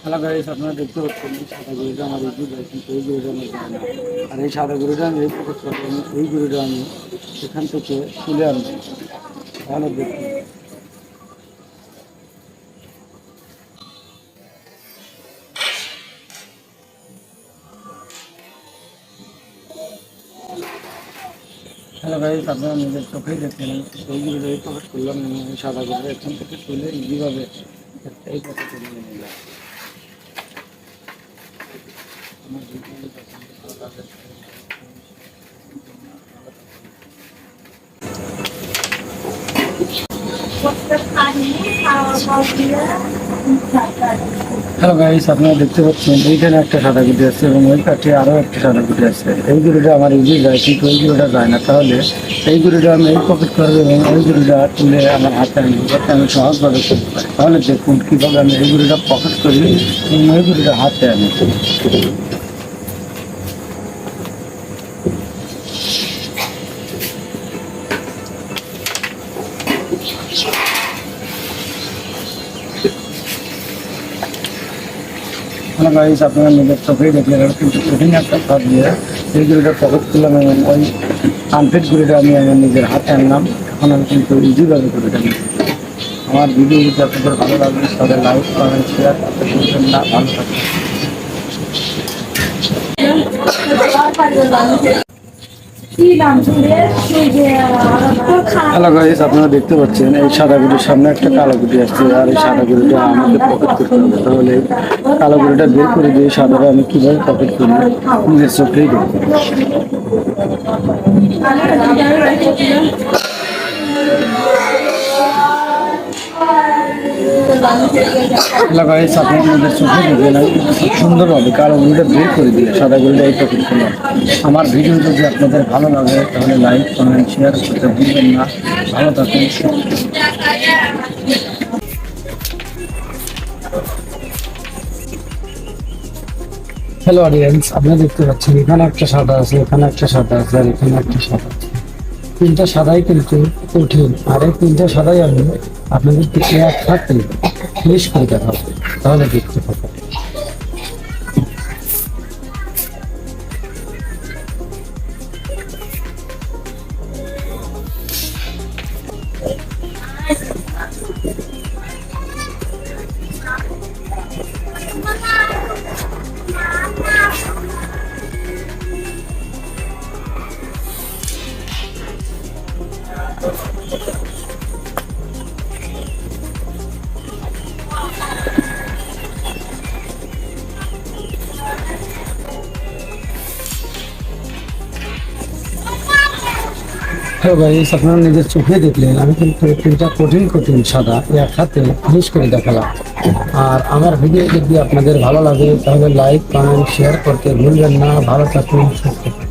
Hello guys, আপনারা দেখতে পাচ্ছেন এই সাদা গরুটা আমার এই দুধ কিন্তু এই গরুটা আমার যায় না। আর এই সাদা গরুটা আমি এই পকেট করবো, এই গরুটা আমি এখান থেকে তুলে আনবো। তাহলে দেখুন, হ্যালো গাইস, আপনারা নিজের চোখেই দেখছেন এই গরুটা এই পকেট করলাম, এই সাদা গরুটা এখান থেকে তুলে ইজিভাবে এই পকেটে নিয়ে নিলাম। আমার ভিডিও ভালো লাগে। হ্যালো গাইস, আপনারা দেখতে পাচ্ছেন এইখানে একটা সাদা গুটি আছে এবং ওই কাছে আরও একটা সাদা গুটি আছে। এই গরুটা আমার ইজি যায়, কিন্তু ওই গরুটা যায় না। তাহলে এই গরুটা আমি এই পকেট করবো এবং ওই গরুটা তুলে আমার হাতে আনি, যাতে আমি সহজভাবে করতে পারি। তাহলে দেখুন কীভাবে আমি এই গরুটা পকেট করি এবং ওই গরুটা হাতে আনি। হ্যালো গাইস, আপনারা নিজের চোখেই দেখলেন কিন্তু কঠিন একটা কাজ দিয়ে এই গরুটা পকেট করলাম এবং ওই আনফিট গরুটা আমি আমার নিজের হাতে আনলাম। এখন আমি কিন্তু ইজিভাবে গরুটা নিই। আমার ভিডিও যদি আপনাদের ভালো লাগবে তাহলে লাইক কমেন্ট শেয়ার করতে ভুলবেন না। ভালো থাকবেন। হ্যালো গাইস, আপনারা দেখতে পাচ্ছেন এই সাদা গুটির সামনে একটা কালো গুটি আসছে, আর এই সাদা গুটিটা আমাকে পকেট করতে হবে। তাহলে কালো গুটিটা বের করে দিয়ে সাদাটা আমি কীভাবে পকেট করি নিজের চোখেই দেখবো। হ্যালো গাইস, আপনারা নিজের চোখে দেখলেন আমি খুব সুন্দরভাবে কালো গুলিটা বের করে দিলে সাদা গুলিটা এই পকেট করলাম। আমার ভিডিও যদি আপনাদের ভালো লাগে তাহলে লাইক কমেন্ট শেয়ার করতে ভুলবেন না। ভালো থাকুন। হ্যালো অডিয়েন্স, আপনারা দেখতে পাচ্ছেন এখানে একটা সাদা আছে, এখানে একটা সাদা আছে, আর এখানে একটা সাদা আছে। তিনটা সাদাই কিন্তু কঠিন, আর এই তিনটা সাদাই আমি আপনাদেরকে একসাথে ফিনিশ করে দেখাবো। তাহলে দেখতে পাবো। হ্যালো গাইস, আপনারা নিজের চোখে দেখলেন আমি কিন্তু তিনটা কঠিন কঠিন সাদা এক হাতে ফিনিশ করে দেখালাম। আর আমার ভিডিও যদি আপনাদের ভালো লাগে তাহলে লাইক কমেন্ট শেয়ার করতে ভুলবেন না। ভালো থাকুন, সুস্থ থাকুন।